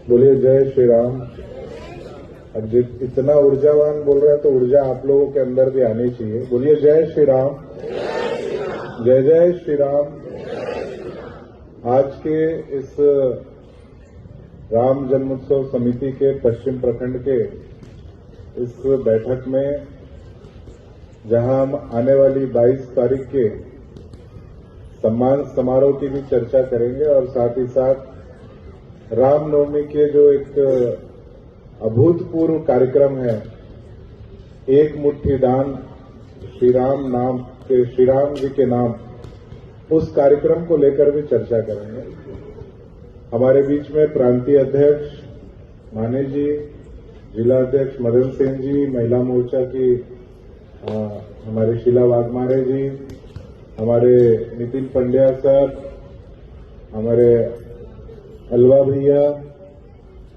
बोलिए जय श्री राम। अब इतना ऊर्जावान बोल रहे हैं तो ऊर्जा आप लोगों के अंदर भी आनी चाहिए। बोलिए जय श्री राम। जय जय श्री राम। आज के इस राम जन्मोत्सव समिति के पश्चिम प्रखंड के इस बैठक में जहां हम आने वाली 22 तारीख के सम्मान समारोह की भी चर्चा करेंगे और साथ ही साथ रामनवमी के जो एक अभूतपूर्व कार्यक्रम है, एक मुट्ठी दान श्री राम जी के नाम, उस कार्यक्रम को लेकर भी चर्चा करेंगे। हमारे बीच में प्रांतीय अध्यक्ष माने जी, जिला अध्यक्ष मदन सेन जी, महिला मोर्चा की हमारे शीला वाघमारे जी, हमारे नितिन पंड्या सर, हमारे अलवा भैया,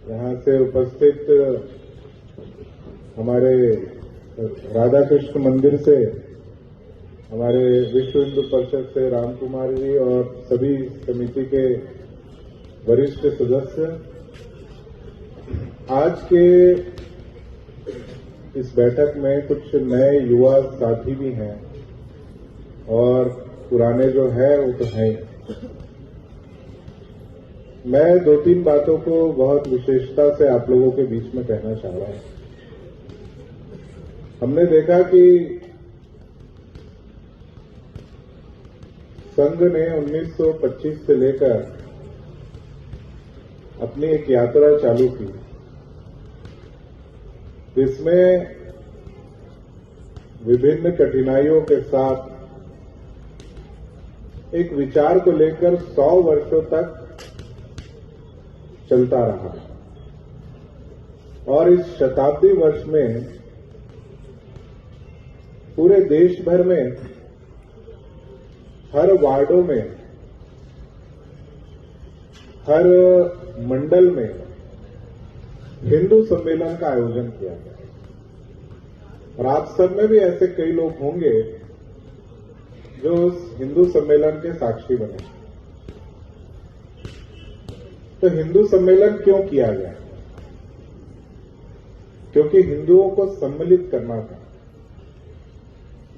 यहां से उपस्थित हमारे राधा कृष्ण मंदिर से हमारे विश्व हिंदू परिषद से राम कुमार जी और सभी समिति के वरिष्ठ सदस्य, आज के इस बैठक में कुछ नए युवा साथी भी हैं और पुराने जो है वो तो हैं। मैं 2-3 बातों को बहुत विशेषता से आप लोगों के बीच में कहना चाह रहा हूं। हमने देखा कि संघ ने 1925 से लेकर अपनी एक यात्रा चालू की, जिसमें विभिन्न कठिनाइयों के साथ एक विचार को लेकर 100 वर्षों तक चलता रहा और इस शताब्दी वर्ष में पूरे देश भर में हर वार्डों में, हर मंडल में हिंदू सम्मेलन का आयोजन किया गया। और आप सब में भी ऐसे कई लोग होंगे जो उस हिंदू सम्मेलन के साक्षी बने। तो हिंदू सम्मेलन क्यों किया गया? क्योंकि हिंदुओं को सम्मिलित करना था,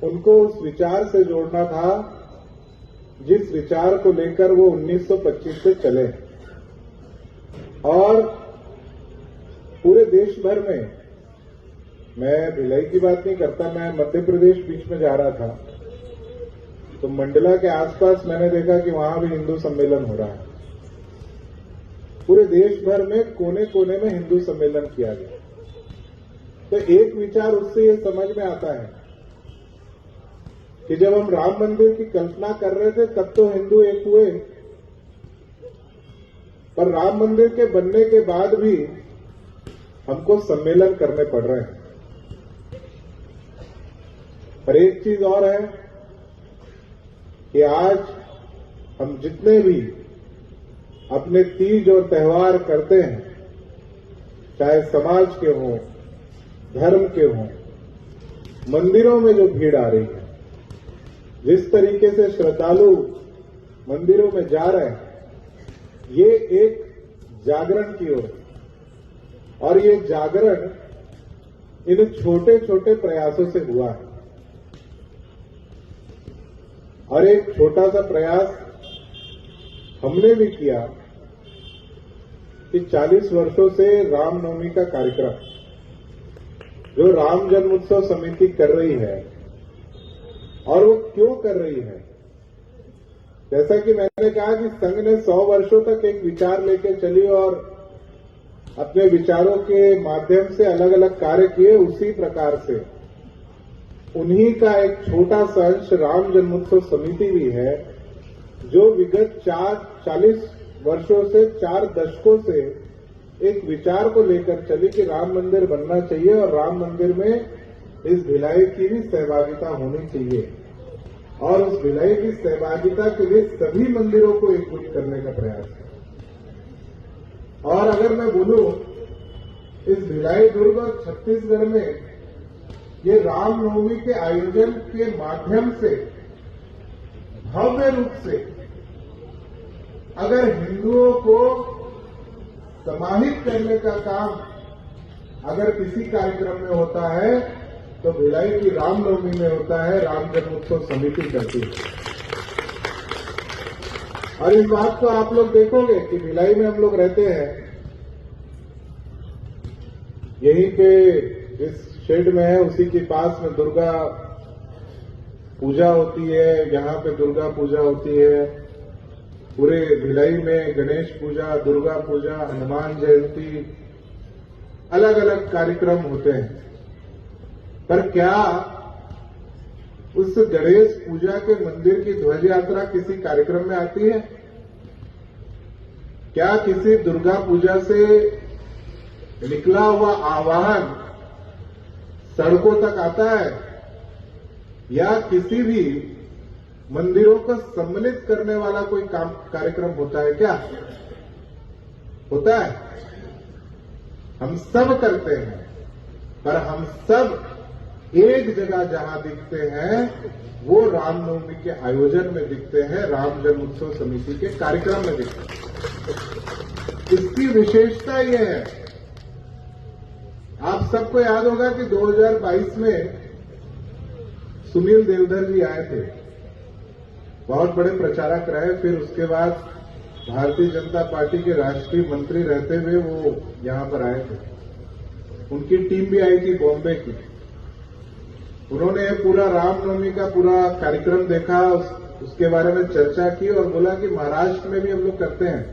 उनको उस विचार से जोड़ना था जिस विचार को लेकर वो 1925 से चले। और पूरे देश भर में, मैं भिलाई की बात नहीं करता, मैं मध्य प्रदेश बीच में जा रहा था तो मंडला के आसपास मैंने देखा कि वहां भी हिंदू सम्मेलन हो रहा है। पूरे देश भर में कोने कोने में हिंदू सम्मेलन किया गया। तो एक विचार उससे ये समझ में आता है कि जब हम राम मंदिर की कल्पना कर रहे थे तब तो हिंदू एक हुए, पर राम मंदिर के बनने के बाद भी हमको सम्मेलन करने पड़ रहे हैं। पर एक चीज और है कि आज हम जितने भी अपने तीज और त्योहार करते हैं, चाहे समाज के हों, धर्म के हों, मंदिरों में जो भीड़ आ रही है, जिस तरीके से श्रद्धालु मंदिरों में जा रहे हैं, ये एक जागरण की ओर, और ये जागरण इन छोटे छोटे प्रयासों से हुआ है। और एक छोटा सा प्रयास हमने भी किया कि 40 वर्षों से रामनवमी का कार्यक्रम जो राम जन्मोत्सव समिति कर रही है, और वो क्यों कर रही है? जैसा कि मैंने कहा कि संघ ने 100 वर्षों तक एक विचार लेकर चली और अपने विचारों के माध्यम से अलग अलग कार्य किए, उसी प्रकार से उन्हीं का एक छोटा सा अंश राम जन्मोत्सव समिति भी है, जो विगत 40 वर्षों से, 4 दशकों से एक विचार को लेकर चली कि राम मंदिर बनना चाहिए और राम मंदिर में इस भिलाई की भी सहभागिता होनी चाहिए। और उस भिलाई की सहभागिता के लिए सभी मंदिरों को एकजुट करने का प्रयास है। और अगर मैं बोलूं, इस भिलाई, दुर्ग और छत्तीसगढ़ में ये रामनवमी के आयोजन के माध्यम से भव्य रूप से अगर हिंदुओं को समाहित करने का काम अगर किसी कार्यक्रम में होता है तो भिलाई की रामनवमी में होता है, राम जन्मोत्सव समिति करती है। और इस बात को आप लोग देखोगे कि भिलाई में हम लोग रहते हैं, यहीं पे जिस शेड में है उसी के पास में दुर्गा पूजा होती है, यहाँ पे दुर्गा पूजा होती है, पूरे भिलाई में गणेश पूजा, दुर्गा पूजा, हनुमान जयंती, अलग अलग कार्यक्रम होते हैं। पर क्या उस गणेश पूजा के मंदिर की ध्वज यात्रा किसी कार्यक्रम में आती है? क्या किसी दुर्गा पूजा से निकला हुआ आह्वान सड़कों तक आता है? या किसी भी मंदिरों को सम्मिलित करने वाला कोई कार्यक्रम होता है क्या? होता है? हम सब करते हैं, पर हम सब एक जगह जहां दिखते हैं वो रामनवमी के आयोजन में दिखते हैं, राम जन्मोत्सव समिति के कार्यक्रम में दिखते हैं। इसकी विशेषता यह है, आप सबको याद होगा कि 2022 में सुनील देवधर जी आए थे, बहुत बड़े प्रचारक रहे। फिर उसके बाद भारतीय जनता पार्टी के राष्ट्रीय मंत्री रहते हुए वो यहां पर आए थे। उनकी टीम भी आई थी बॉम्बे की। उन्होंने पूरा रामनवमी का पूरा कार्यक्रम देखा, उसके बारे में चर्चा की और बोला कि महाराष्ट्र में भी हम लोग करते हैं,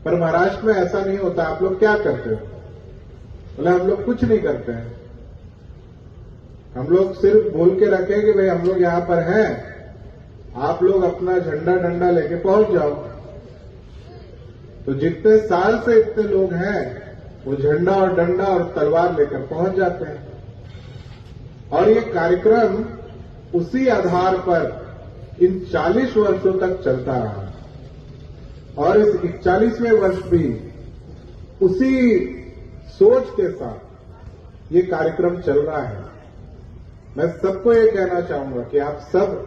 पर महाराष्ट्र में ऐसा नहीं होता, आप लोग क्या करते हो? बोला हम लोग कुछ नहीं करते हैं, हम लोग सिर्फ बोल के रखें कि भाई हम लोग यहां पर हैं, आप लोग अपना झंडा डंडा लेके पहुंच जाओ। तो जितने साल से इतने लोग हैं वो झंडा और डंडा और तलवार लेकर पहुंच जाते हैं। और ये कार्यक्रम उसी आधार पर इन 40 वर्षों तक चलता रहा और इस 41वें वर्ष भी उसी सोच के साथ ये कार्यक्रम चल रहा है। मैं सबको ये कहना चाहूंगा कि आप सब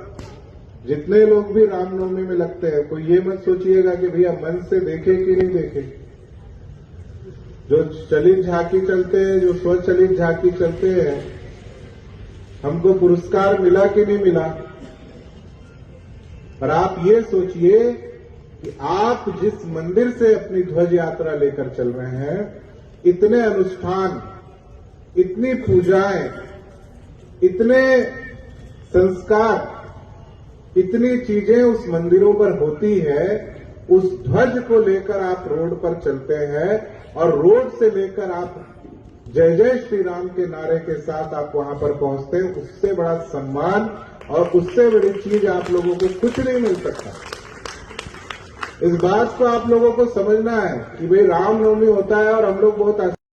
जितने लोग भी रामनवमी में लगते हैं, कोई ये मत सोचिएगा कि भैया मन से देखे कि नहीं देखे। जो चलित झांकी चलते हैं, जो स्वचलित झांकी चलते हैं, हमको पुरस्कार मिला कि नहीं मिला, पर आप ये सोचिए कि आप जिस मंदिर से अपनी ध्वज यात्रा लेकर चल रहे हैं, इतने अनुष्ठान, इतनी पूजाएं, इतने संस्कार, इतनी चीजें उस मंदिरों पर होती है, उस ध्वज को लेकर आप रोड पर चलते हैं और रोड से लेकर आप जय जय श्री राम के नारे के साथ आप वहां पर पहुंचते हैं। उससे बड़ा सम्मान और उससे बड़ी चीज आप लोगों को कुछ नहीं मिल सकता। इस बात को आप लोगों को समझना है कि भाई रामनवमी होता है और हम लोग बहुत